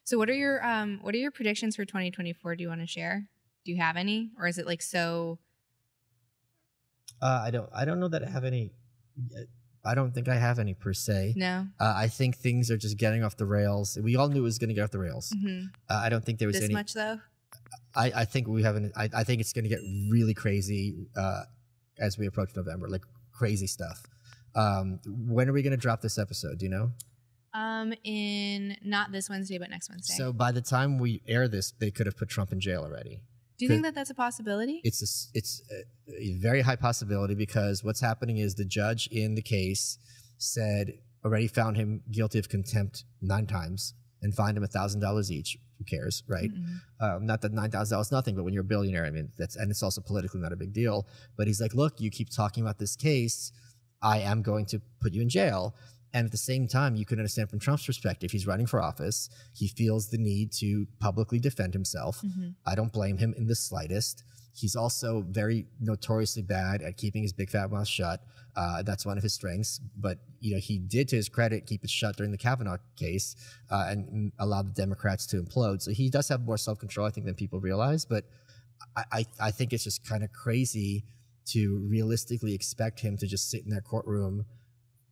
So what are your predictions for 2024? Do you want to share? Do you have any, or is it like so? I don't know that I have any. I don't think I have any per se. No. I think things are just getting off the rails. We all knew it was going to get off the rails. Mm-hmm. I don't think there was this any much though. I think we haven't. I think it's going to get really crazy as we approach November, like crazy stuff. When are we going to drop this episode? Do you know? In not this Wednesday, but next Wednesday. So by the time we air this, they could have put Trump in jail already. Do you think that that's a possibility? It's a very high possibility, because what's happening is the judge in the case said already found him guilty of contempt 9 times and fined him $1,000 each. Who cares, right? Mm-hmm. Not that $9,000 is nothing, but when you're a billionaire, I mean, and it's also politically not a big deal. But he's like, look, you keep talking about this case, I am going to put you in jail. And at the same time, you can understand from Trump's perspective, he's running for office. He feels the need to publicly defend himself. Mm-hmm. I don't blame him in the slightest. He's also very notoriously bad at keeping his big fat mouth shut. That's one of his strengths. But he did, to his credit, keep it shut during the Kavanaugh case and allow the Democrats to implode. So he does have more self-control, I think, than people realize. But I think it's just kind of crazy to realistically expect him to just sit in that courtroom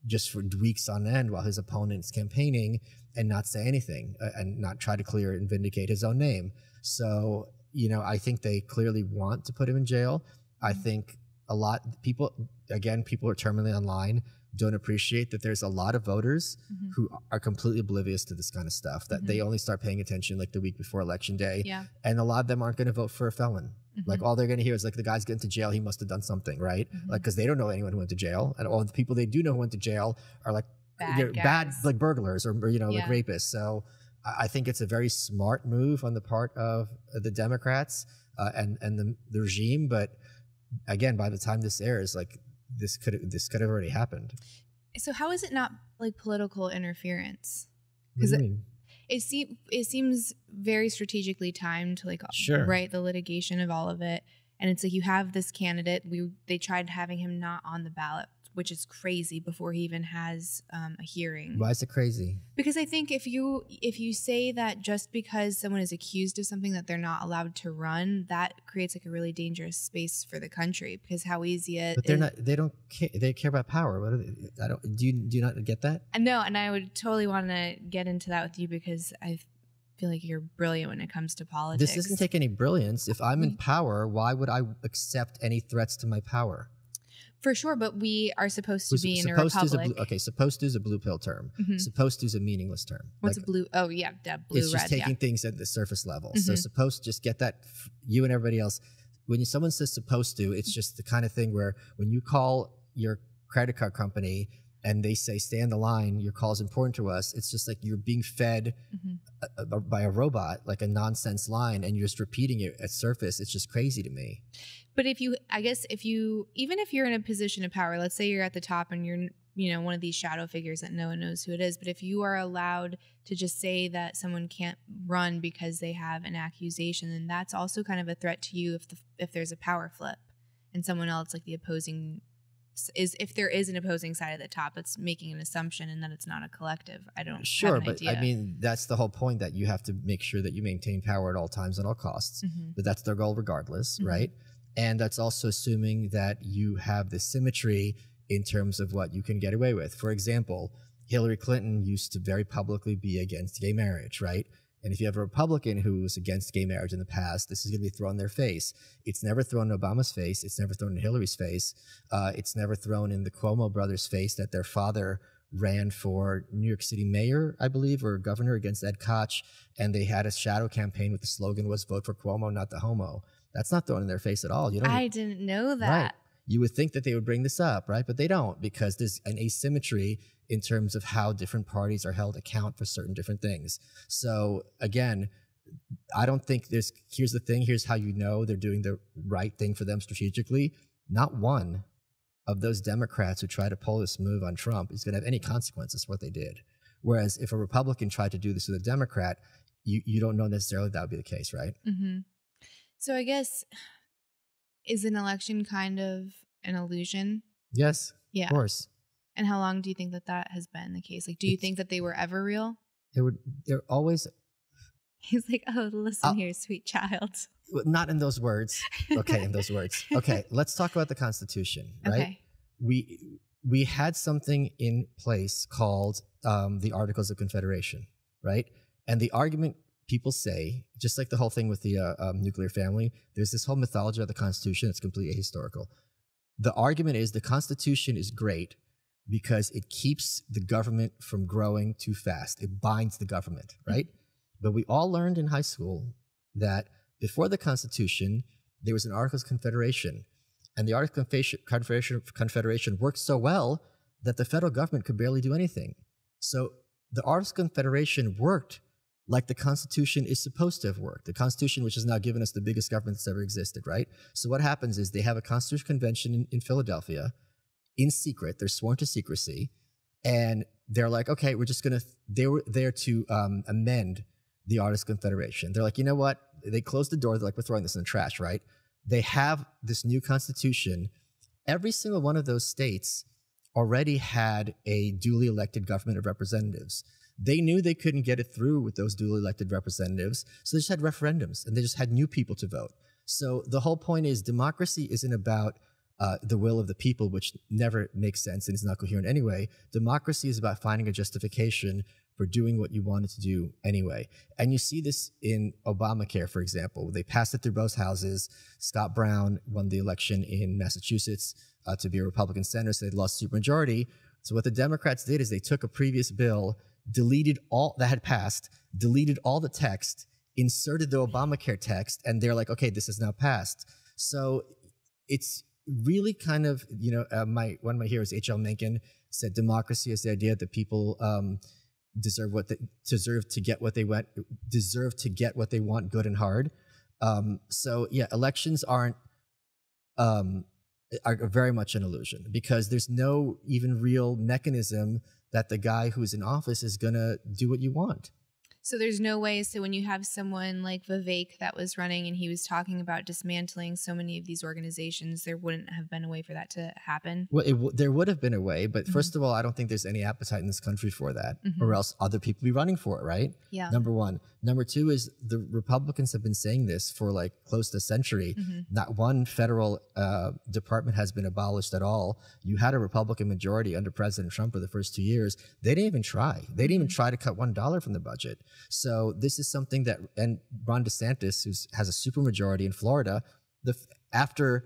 just for weeks on end while his opponent's campaigning and not say anything and not try to clear and vindicate his own name. So, I think they clearly want to put him in jail. I think a lot people are terminally online, don't appreciate that there's a lot of voters mm-hmm. who are completely oblivious to this kind of stuff, that mm-hmm. they only start paying attention like the week before election day. Yeah. And a lot of them aren't going to vote for a felon. Mm-hmm. Like all they're going to hear is like, the guy's getting to jail, he must have done something, right? Mm-hmm. Like, because they don't know anyone who went to jail, and all the people they do know who went to jail are like bad like burglars or like rapists. So I think it's a very smart move on the part of the Democrats and the regime. But again, by the time this airs, like this could have already happened. So how is it not like political interference? Because it seems very strategically timed to like write the litigation of all of it. And it's like you have this candidate. They tried having him not on the ballot, which is crazy, before he even has a hearing. Why is it crazy? Because I think if you say that just because someone is accused of something that they're not allowed to run, that creates like a really dangerous space for the country, because how easy it But they're not. They don't care. They care about power. What are they? Do you not get that? No, and I would totally want to get into that with you, because I feel like you're brilliant when it comes to politics. This doesn't take any brilliance. If I'm in power, why would I accept any threats to my power? For sure, but we are supposed to be in a republic. Supposed to is a blue pill term. Mm-hmm. Supposed to is a meaningless term. What's like, a blue? Oh, yeah, blue, it's just taking things at the surface level. Mm-hmm. So supposed, just get that, you and everybody else. When someone says supposed to, it's just the kind of thing where when you call your credit card company and they say, stay on the line, your call is important to us, it's just like you're being fed by a robot, like a nonsense line, and you're just repeating it at surface. It's just crazy to me. But even if you're in a position of power, let's say you're at the top and you're, one of these shadow figures that no one knows who it is. But if you are allowed to just say that someone can't run because they have an accusation, then that's also kind of a threat to you if there's a power flip and someone else, like the opposing, if there is an opposing side at the top, it's making an assumption and that it's not a collective. I don't have an idea. I mean, that's the whole point, that you have to make sure that you maintain power at all times and all costs. Mm-hmm. But that's their goal regardless, mm-hmm. right? And that's also assuming that you have the symmetry in terms of what you can get away with. For example, Hillary Clinton used to very publicly be against gay marriage, right? And if you have a Republican who was against gay marriage in the past, this is going to be thrown in their face. It's never thrown in Obama's face. It's never thrown in Hillary's face. It's never thrown in the Cuomo brothers' face that their father ran for New York City mayor, I believe, or governor against Ed Koch. And they had a shadow campaign with the slogan was vote for Cuomo, not the homo. That's not thrown in their face at all. I didn't know that. Right. You would think that they would bring this up, right? But they don't, because there's an asymmetry in terms of how different parties are held account for certain different things. So again, I don't think here's the thing, here's how you know they're doing the right thing for them strategically. Not one of those Democrats who try to pull this move on Trump is going to have any consequences for what they did. Whereas if a Republican tried to do this with a Democrat, you don't know necessarily that would be the case, right? Mm-hmm. So I guess, is an election kind of an illusion? Yes, yeah. Of course. And how long do you think that has been the case? Like, do you think that they were ever real? They're always, He's like, oh, listen here, sweet child. Not in those words. Okay, in those words. Okay, let's talk about the Constitution, right? Okay. We had something in place called the Articles of Confederation, right? And the argument people say, just like the whole thing with the nuclear family, there's this whole mythology of the Constitution that's completely ahistorical. The argument is the Constitution is great because it keeps the government from growing too fast. It binds the government, right? But we all learned in high school that before the Constitution, there was an Articles of Confederation. And the Articles of Confederation worked so well that the federal government could barely do anything. So the Articles of Confederation worked like the Constitution is supposed to have worked. The Constitution, which has now given us the biggest government that's ever existed, right? So what happens is they have a Constitutional Convention in Philadelphia in secret. They're sworn to secrecy. And they're like, okay, we're just going to, they were there to amend the Articles of Confederation. They're like, you know what? They closed the door. They're like, we're throwing this in the trash, right? They have this new Constitution. Every single one of those states already had a duly elected government of representatives. They knew they couldn't get it through with those duly elected representatives, so they just had referendums, and they just had new people to vote. So the whole point is democracy isn't about the will of the people, which never makes sense and is not coherent anyway. Democracy is about finding a justification for doing what you wanted to do anyway. And you see this in Obamacare, for example. They passed it through both houses. Scott Brown won the election in Massachusetts to be a Republican senator, so they lost supermajority. So what the Democrats did is they took a previous bill, deleted all that had passed, deleted all the text, inserted the Obamacare text, and they're like, okay, this is now passed. So it's really kind of, you know, one of my heroes, H.L. Mencken, said democracy is the idea that people deserve to get what they want good and hard. So yeah, elections are very much an illusion because there's no even real mechanism that the guy who's in office is gonna do what you want. So there's no way. So when you have someone like Vivek that was running and he was talking about dismantling so many of these organizations, there wouldn't have been a way for that to happen? Well, there would have been a way, but first of all, I don't think there's any appetite in this country for that, or else other people be running for it, right? Yeah. Number one. Number two is the Republicans have been saying this for like close to a century. Not one federal department has been abolished at all. You had a Republican majority under President Trump for the first 2 years. They didn't even try. They didn't even try to cut $1 from the budget. So this is something that, and Ron DeSantis, who has a supermajority in Florida, after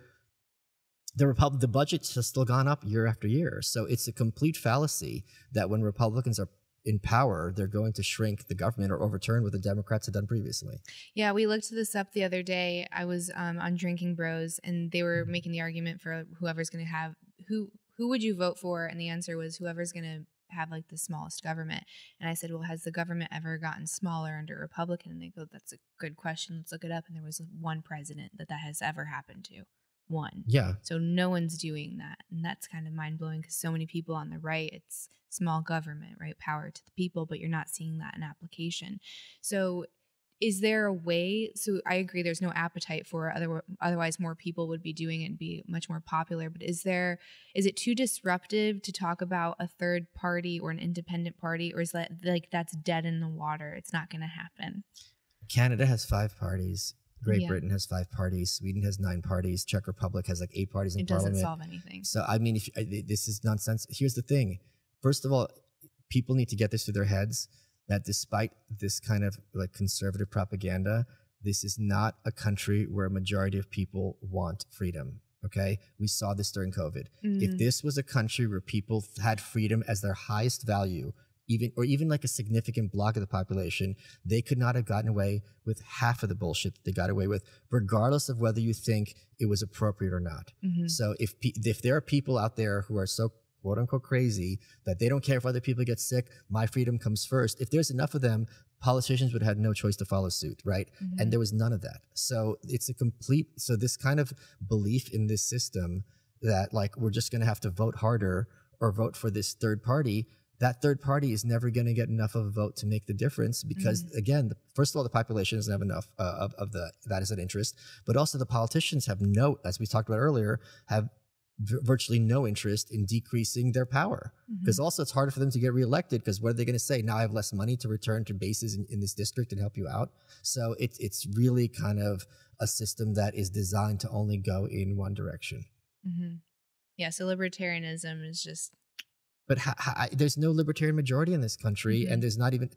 the budget has still gone up year after year. So it's a complete fallacy that when Republicans are in power, they're going to shrink the government or overturn what the Democrats had done previously. Yeah, we looked this up the other day. I was on Drinking Bros, and they were making the argument for whoever's going to have, who would you vote for? And the answer was whoever's going to have like the smallest government. And I said, well, has the government ever gotten smaller under Republican? And they go, that's a good question. Let's look it up. And there was one president that has ever happened to. One. Yeah. So no one's doing that. And that's kind of mind blowing because so many people on the right, it's small government, right? Power to the people, but you're not seeing that in application. So is there a way? So I agree there's no appetite for it. Otherwise more people would be doing it and be much more popular. But is it too disruptive to talk about a third party or an independent party? Or is that like that's dead in the water? It's not going to happen. Canada has 5 parties. Great Britain has 5 parties. Sweden has 9 parties. Czech Republic has like 8 parties in parliament. It doesn't solve anything. So, I mean, this is nonsense. Here's the thing. First of all, people need to get this through their heads that despite this kind of like conservative propaganda, this is not a country where a majority of people want freedom. Okay? We saw this during COVID. If this was a country where people had freedom as their highest value, even like a significant block of the population, they could not have gotten away with half of the bullshit that they got away with, regardless of whether you think it was appropriate or not. So if there are people out there who are so quote unquote crazy that they don't care if other people get sick, my freedom comes first. If there's enough of them, politicians would have no choice to follow suit, right? And there was none of that. So it's so this kind of belief in this system that like we're just going to have to vote harder or vote for this third party, that third party is never going to get enough of a vote to make the difference because, again, first of all, the population doesn't have enough that is an interest, but also the politicians have as we talked about earlier, have virtually no interest in decreasing their power. Because also it's harder for them to get reelected, because what are they going to say? Now I have less money to return to bases in this district and help you out. So it's really kind of a system that is designed to only go in one direction. Yeah, so libertarianism is just... But there's no libertarian majority in this country, and there's not even...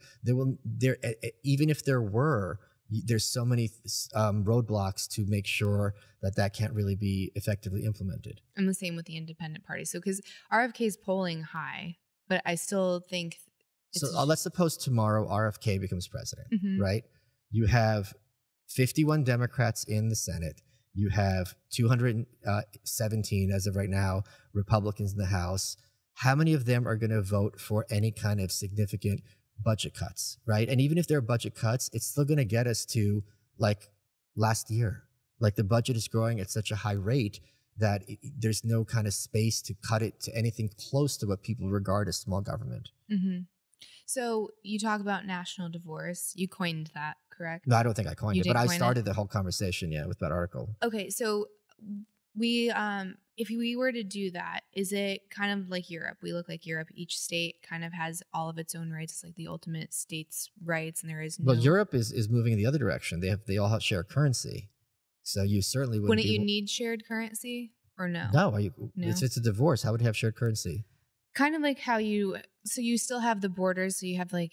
even if there were, there's so many roadblocks to make sure that can't really be effectively implemented. And the same with the independent party. So because RFK is polling high, but I still think... let's suppose tomorrow RFK becomes president, right? You have 51 Democrats in the Senate. You have 217, as of right now, Republicans in the House. How many of them are going to vote for any kind of significant budget cuts, right? And even if there are budget cuts, it's still going to get us to like last year. Like the budget is growing at such a high rate that there's no kind of space to cut it to anything close to what people regard as small government. So you talk about national divorce. You coined that, correct? No, I don't think I coined it, but I started the whole conversation, with that article. Okay, so we, if we were to do that, is it kind of like Europe? We look like Europe. Each state kind of has all of its own rights. It's like the ultimate state's rights, and there is no... Well, Europe is moving in the other direction. They all share currency, so you certainly wouldn't you need shared currency or no? No, it's a divorce. How would you have shared currency? Kind of like how you still have the borders. So you have like,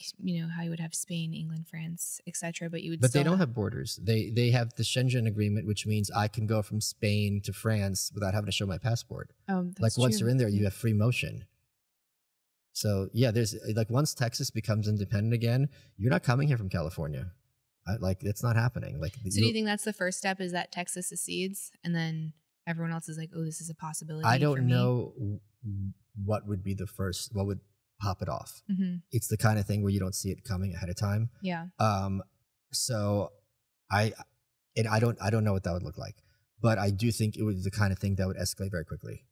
how you would have Spain, England, France, etc. But they don't have borders. They have the Schengen Agreement, which means I can go from Spain to France without having to show my passport. Oh, that's like once true. you're in there, you have free motion. So yeah, there's like once Texas becomes independent again, you're not coming here from California. It's not happening. So do you think that's the first step? Is that Texas secedes, and then everyone else is like, oh, this is a possibility? I don't know what would be what would pop it off. It's the kind of thing where you don't see it coming ahead of time. Yeah. So I don't know what that would look like, but I do think it was the kind of thing that would escalate very quickly.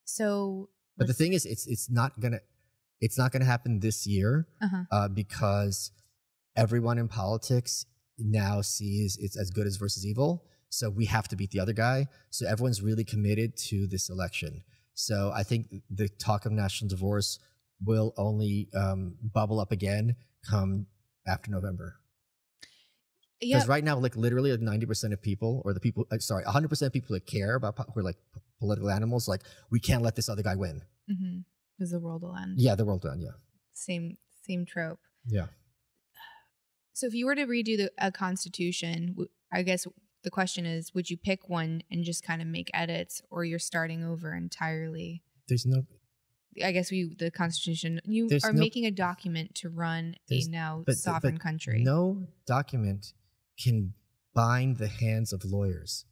So, but the thing is, it's not gonna happen this year, because everyone in politics now sees it's as good as versus evil. So we have to beat the other guy. So everyone's really committed to this election. So I think the talk of national divorce will only bubble up again come after November. Because right now, like literally 90% of people, or 100% of people that care about who are like political animals, like we can't let this other guy win. Because the world will end. Yeah, the world will end. Yeah. Same trope. Yeah. So if you were to redo a constitution, I guess the question is, would you pick one and just kind of make edits, or you're starting over entirely? I guess the Constitution, making a document to run a sovereign country. No document can bind the hands of lawyers.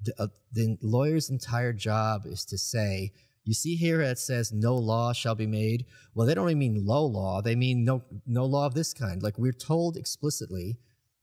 The lawyer's entire job is to say, you see here it says no law shall be made. Well, they don't even mean low law. They mean no law of this kind. Like we're told explicitly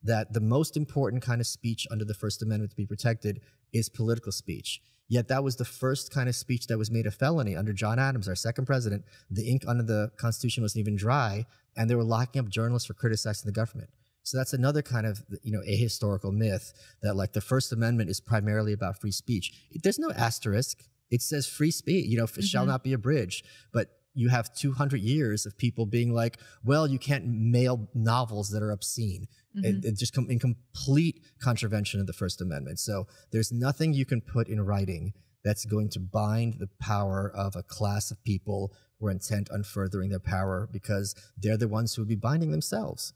that the most important kind of speech under the First Amendment to be protected is political speech. Yet that was the first kind of speech that was made a felony under John Adams, our second president. The ink under the Constitution wasn't even dry, and they were locking up journalists for criticizing the government. So that's another kind of, ahistorical myth that like the First Amendment is primarily about free speach. There's no asterisk. It says free speech, shall not be abridged. But you have 200 years of people being like, well, you can't mail novels that are obscene. It just in complete contravention of the First Amendment. So there's nothing you can put in writing that's going to bind the power of a class of people who are intent on furthering their power, because they're the ones who would be binding themselves.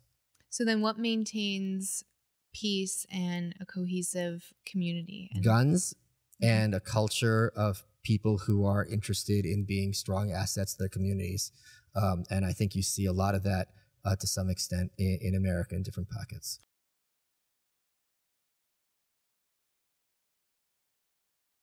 So then what maintains peace and a cohesive community? Guns and a culture of people who are interested in being strong assets to their communities. And I think you see a lot of that to some extent in America in different pockets.